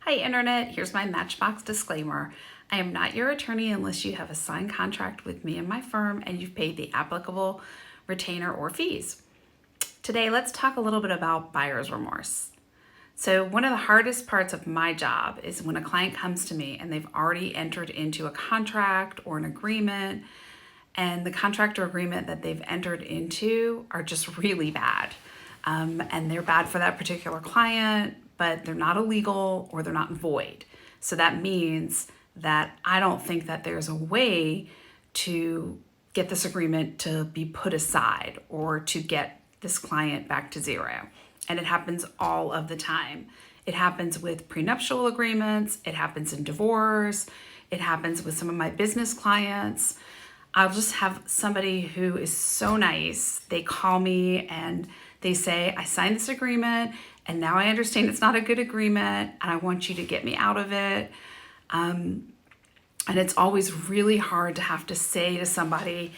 Hi Internet, here's my Matchbox disclaimer. I am not your attorney unless you have a signed contract with me and my firm and you've paid the applicable retainer or fees. Today, let's talk a little bit about buyer's remorse. So one of the hardest parts of my job is when a client comes to me and they've already entered into a contract or an agreement, and the contract or agreement that they've entered into are just really bad. And they're bad for that particular client, but they're not illegal or they're not void. So that means that I don't think that there's a way to get this agreement to be put aside or to get this client back to zero. And it happens all of the time. It happens with prenuptial agreements, it happens in divorce, it happens with some of my business clients. I'll just have somebody who is so nice. They call me and they say, I signed this agreement and now I understand it's not a good agreement and I want you to get me out of it. And it's always really hard to have to say to somebody,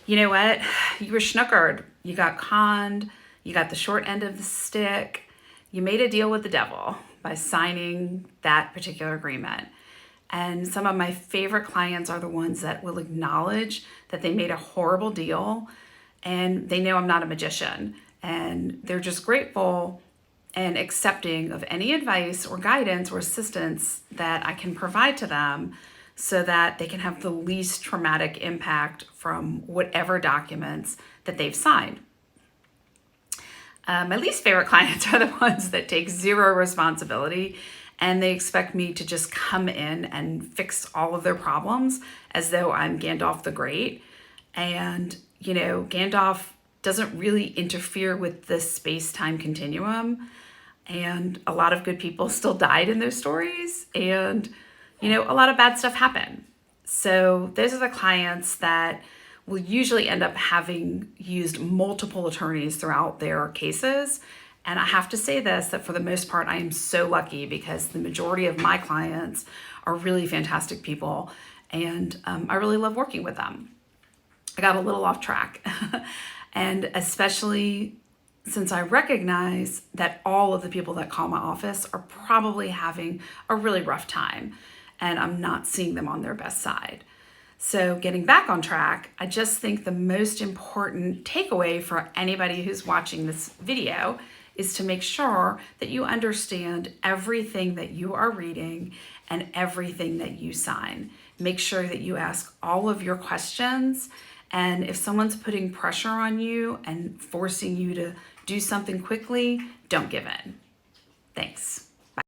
you know what, you were schnookered, you got conned, you got the short end of the stick, you made a deal with the devil by signing that particular agreement. And some of my favorite clients are the ones that will acknowledge that they made a horrible deal and they know I'm not a magician and they're just grateful and accepting of any advice or guidance or assistance that I can provide to them so that they can have the least traumatic impact from whatever documents that they've signed. My least favorite clients are the ones that take zero responsibility and they expect me to just come in and fix all of their problems as though I'm Gandalf the Great. And, you know, Gandalf doesn't really interfere with the space-time continuum. And a lot of good people still died in those stories. And, you know, a lot of bad stuff happened. So those are the clients that will usually end up having used multiple attorneys throughout their cases. And I have to say this, that for the most part, I am so lucky because the majority of my clients are really fantastic people and I really love working with them. I got a little off track and especially since I recognize that all of the people that call my office are probably having a really rough time and I'm not seeing them on their best side. So getting back on track, I just think the most important takeaway for anybody who's watching this video is to make sure that you understand everything that you are reading and everything that you sign. Make sure that you ask all of your questions. And if someone's putting pressure on you and forcing you to do something quickly, don't give in. Thanks.